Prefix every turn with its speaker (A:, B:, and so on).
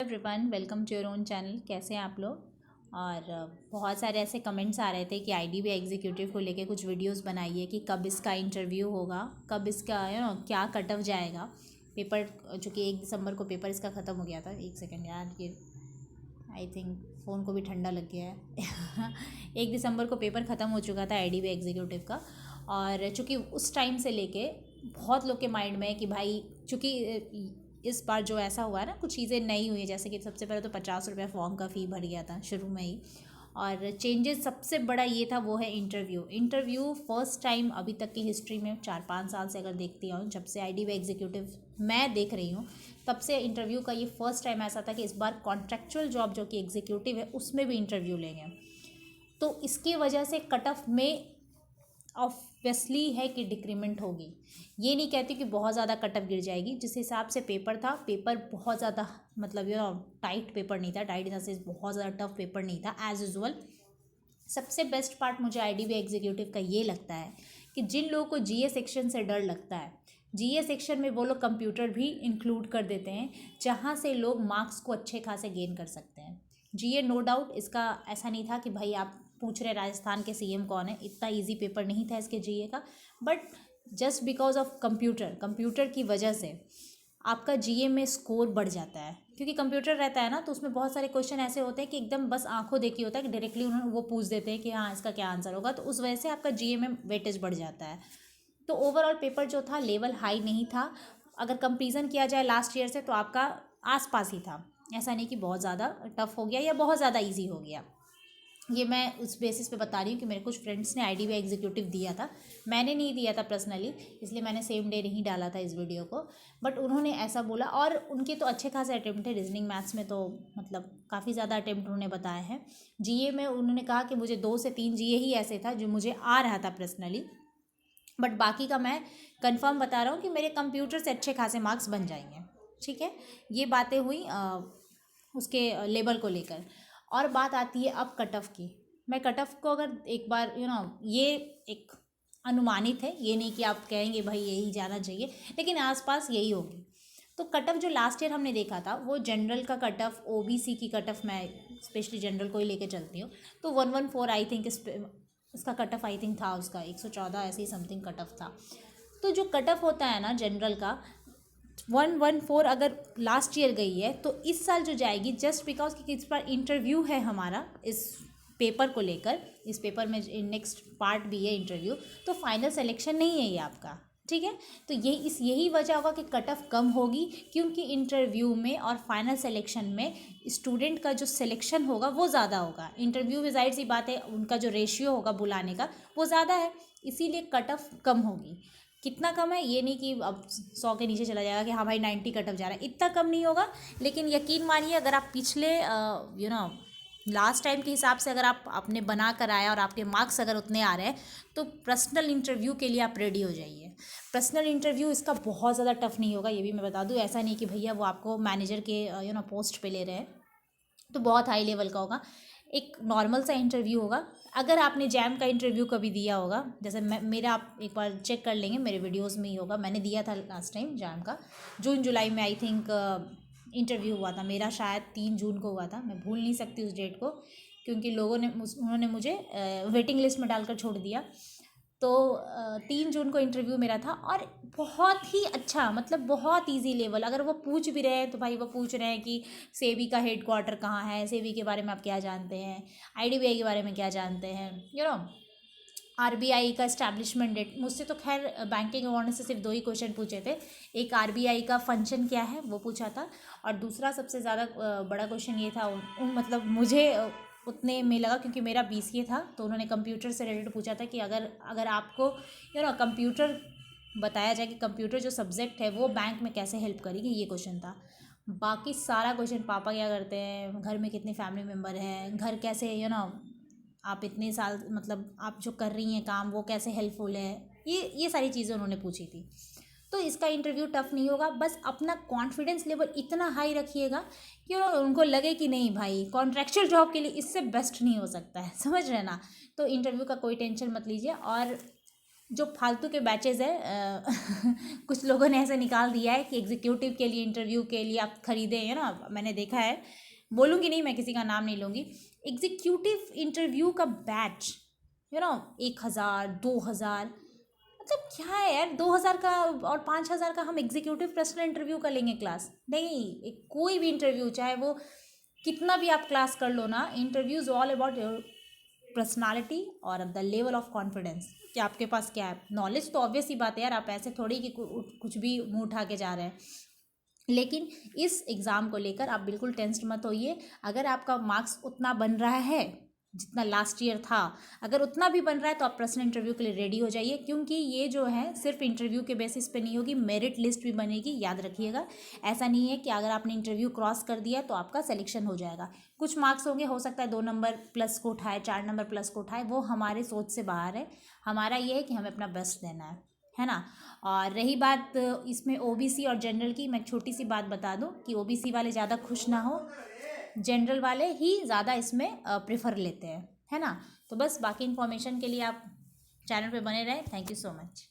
A: Everyone, welcome to your own channel. कैसे हैं आप लोग? और बहुत सारे ऐसे कमेंट्स आ रहे थे कि आईडीबी एग्जीक्यूटिव को लेके कुछ वीडियोस बनाइए कि कब इसका इंटरव्यू होगा, कब इसका क्या कट ऑफ जाएगा पेपर। चूँकि 1 दिसंबर को पेपर इसका ख़त्म हो गया था। एक सेकेंड यार, ये आई थिंक फ़ोन को भी ठंडा लग गया है 1 दिसंबर को पेपर ख़त्म हो चुका था आईडीबी एग्जीक्यूटिव का। और चूँकि उस टाइम से लेके बहुत लोग के माइंड में है कि भाई, चूँकि इस बार जो ऐसा हुआ है ना, कुछ चीज़ें नई हुई है। जैसे कि सबसे पहले तो 50 रुपये फॉर्म का फ़ी भर गया था शुरू में ही। और चेंजेस सबसे बड़ा ये था, वो है इंटरव्यू फर्स्ट टाइम अभी तक की हिस्ट्री में 4-5 साल से अगर देखती हूँ, जब से आईडीबी एग्जीक्यूटिव मैं देख रही हूँ, तब से इंटरव्यू का ये फर्स्ट टाइम ऐसा था कि इस बार कॉन्ट्रेक्चुअल जॉब जो कि एग्जीक्यूटिव है उसमें भी इंटरव्यू लेंगे। तो इसकी वजह से कट ऑफ में ऑब्वियसली है कि डिक्रीमेंट होगी। ये नहीं कहती कि बहुत ज़्यादा कट ऑफ गिर जाएगी। जिस हिसाब से पेपर था, पेपर बहुत ज़्यादा मतलब टाइट पेपर नहीं था। टाइट इन द सेंस बहुत ज़्यादा टफ पेपर नहीं था एज़ यूजुअल। सबसे बेस्ट पार्ट मुझे आईडीबी एग्जीक्यूटिव का ये लगता है कि जिन लोगों को जीए सेक्शन से डर लगता है, जीए सेक्शन में वो लोग कंप्यूटर भी इंक्लूड कर देते हैं, जहाँ से लोग मार्क्स को अच्छे खासे गेन कर सकते हैं। जीए नो डाउट, इसका ऐसा नहीं था कि भाई आप पूछ रहे राजस्थान के सीएम कौन है, इतना इजी पेपर नहीं था इसके जीए का। But just because of computer की वजह से आपका जीए में स्कोर बढ़ जाता है। क्योंकि कंप्यूटर रहता है ना, तो उसमें बहुत सारे क्वेश्चन ऐसे होते हैं कि एकदम बस आंखों देखी होता है कि डायरेक्टली उन्होंने वो पूछ देते हैं कि हाँ इसका क्या आंसर होगा, तो उस वजह से आपका जीए में वेटेज बढ़ जाता है। तो ओवरऑल पेपर जो था लेवल हाई नहीं था। अगर कंपेरिजन किया जाए लास्ट ईयर से, तो आपका आसपास ही था। ऐसा नहीं कि बहुत ज़्यादा टफ हो गया या बहुत ज़्यादा ईजी हो गया। ये मैं उस बेसिस पे बता रही हूँ कि मेरे कुछ फ्रेंड्स ने आईडीबी एग्जीक्यूटिव दिया था, मैंने नहीं दिया था पर्सनली, इसलिए मैंने सेम डे नहीं डाला था इस वीडियो को। बट उन्होंने ऐसा बोला, और उनके तो अच्छे खासे अटेम्प्ट थे। रीजनिंग मैथ्स में तो मतलब काफ़ी ज़्यादा अटेम्प्ट उन्होंने बताए हैं। जीए में उन्होंने कहा कि मुझे 2 से 3 जीए ही ऐसे था जो मुझे आ रहा था पर्सनली, बट बाकी का मैं कंफर्म बता रहा हूँ कि मेरे कंप्यूटर से अच्छे खासे मार्क्स बन जाएंगे। ठीक है, ये बातें हुई उसके लेवल को लेकर। और बात आती है अब कट ऑफ की। मैं कट ऑफ को अगर एक बार ये एक अनुमानित है, ये नहीं कि आप कहेंगे भाई यही जाना चाहिए, लेकिन आसपास यही होगी। तो कट ऑफ जो लास्ट ईयर हमने देखा था, वो जनरल का कट ऑफ, ओबीसी की कट ऑफ, मैं स्पेशली जनरल को ही लेके चलती हूँ, तो 114 आई थिंक इसका कट ऑफ आई थिंक था, उसका 114 ऐसे ही समथिंग कट ऑफ था। तो जो कट ऑफ होता है ना जनरल का, 114 अगर लास्ट ईयर गई है, तो इस साल जो जाएगी, जस्ट बिकॉज कि इस बार इंटरव्यू है हमारा इस पेपर को लेकर, इस पेपर में नेक्स्ट पार्ट भी है इंटरव्यू, तो फाइनल सिलेक्शन नहीं है ये आपका। ठीक है, तो यही वजह होगा कि कट ऑफ कम होगी, क्योंकि इंटरव्यू में और फाइनल सिलेक्शन में स्टूडेंट का जो सिलेक्शन होगा वो ज़्यादा होगा। इंटरव्यू में जाहिर सी बात है उनका जो रेशियो होगा बुलाने का वो ज़्यादा है, इसीलिए कट ऑफ कम होगी। कितना कम है ये नहीं कि अब 100 के नीचे चला जाएगा कि हाँ भाई 90 कट ऑफ जा रहा है, इतना कम नहीं होगा। लेकिन यकीन मानिए, अगर आप पिछले लास्ट टाइम के हिसाब से अगर आप आपने बना कर आया और आपके मार्क्स अगर उतने आ रहे हैं, तो पर्सनल इंटरव्यू के लिए आप रेडी हो जाइए। पर्सनल इंटरव्यू इसका बहुत ज़्यादा टफ नहीं होगा, ये भी मैं बता दूँ। ऐसा नहीं कि भैया वो आपको मैनेजर के पोस्ट पे ले रहे हैं, तो बहुत हाई लेवल का होगा। एक नॉर्मल सा इंटरव्यू होगा। अगर आपने जैम का इंटरव्यू कभी दिया होगा, जैसे मेरा आप एक बार चेक कर लेंगे, मेरे वीडियोस में ही होगा, मैंने दिया था लास्ट टाइम जैम का, जून जुलाई में आई थिंक इंटरव्यू हुआ था मेरा, शायद 3 जून को हुआ था। मैं भूल नहीं सकती उस डेट को, क्योंकि उन्होंने मुझे वेटिंग लिस्ट में डालकर छोड़ दिया। तो 3 जून को इंटरव्यू मेरा था, और बहुत ही अच्छा, मतलब बहुत इजी लेवल। अगर वो पूछ भी रहे हैं तो भाई वो पूछ रहे हैं कि सेबी का हेड क्वार्टर कहाँ है, सेबी के बारे में आप क्या जानते हैं, आईडीबीआई के बारे में क्या जानते हैं, आरबीआई का इस्टेब्लिशमेंट डेट। मुझसे तो खैर बैंकिंग अवेयरनेस से सिर्फ 2 ही क्वेश्चन पूछे थे। एक आरबीआई का फंक्शन क्या है वो पूछा था, और दूसरा सबसे ज़्यादा बड़ा क्वेश्चन ये था, मतलब मुझे उतने में लगा, क्योंकि मेरा बीसीए था, तो उन्होंने कंप्यूटर से रिलेटेड पूछा था कि अगर आपको कंप्यूटर बताया जाए कि कंप्यूटर जो सब्जेक्ट है वो बैंक में कैसे हेल्प करेगी, ये क्वेश्चन था। बाकी सारा क्वेश्चन, पापा क्या करते हैं, घर में कितने फैमिली मेम्बर हैं, घर कैसे आप इतने साल मतलब आप जो कर रही हैं काम वो कैसे हेल्पफुल है, ये सारी चीज़ें उन्होंने पूछी थी। तो इसका इंटरव्यू टफ नहीं होगा। बस अपना कॉन्फिडेंस लेवल इतना हाई रखिएगा कि उनको लगे कि नहीं भाई, कॉन्ट्रैक्चुअल जॉब के लिए इससे बेस्ट नहीं हो सकता है, समझ रहे ना। तो इंटरव्यू का कोई टेंशन मत लीजिए। और जो फालतू के बैचेज़ है कुछ लोगों ने ऐसे निकाल दिया है कि एग्जीक्यूटिव के लिए इंटरव्यू के लिए आप खरीदें, है ना, मैंने देखा है, बोलूँगी नहीं, मैं किसी का नाम नहीं लूँगी। एग्जीक्यूटिव इंटरव्यू का बैच, 1,000 2,000, मतलब क्या है यार, 2,000 का और 5,000 का हम एग्जीक्यूटिव पर्सनल इंटरव्यू का लेंगे क्लास? नहीं, कोई भी इंटरव्यू, चाहे वो कितना भी आप क्लास कर लो ना, interviews all about your personality और द लेवल ऑफ कॉन्फिडेंस कि आपके पास क्या है। नॉलेज तो ऑब्वियस ही बात है यार, आप ऐसे थोड़ी कि कुछ भी मुंह उठा के जा रहे हैं। लेकिन इस एग्ज़ाम को लेकर आप बिल्कुल टेंस्ड मत होइए। अगर आपका मार्क्स उतना बन रहा है जितना लास्ट ईयर था, अगर उतना भी बन रहा है तो आप पर्सनल इंटरव्यू के लिए रेडी हो जाइए, क्योंकि ये जो है सिर्फ इंटरव्यू के बेसिस पे नहीं होगी, मेरिट लिस्ट भी बनेगी, याद रखिएगा। ऐसा नहीं है कि अगर आपने इंटरव्यू क्रॉस कर दिया तो आपका सिलेक्शन हो जाएगा। कुछ मार्क्स होंगे, हो सकता है 2 नंबर प्लस को उठाए, 4 नंबर प्लस को उठाए, वो हमारे सोच से बाहर है। हमारा ये है कि हमें अपना बेस्ट देना है ना। और रही बात इसमें ओबीसी और जनरल की, मैं छोटी सी बात बता दूं कि ओबीसी वाले ज़्यादा खुश ना हो, जनरल वाले ही ज़्यादा इसमें प्रेफर लेते हैं, है ना। तो बस बाकी इन्फॉर्मेशन के लिए आप चैनल पे बने रहें। Thank you so much.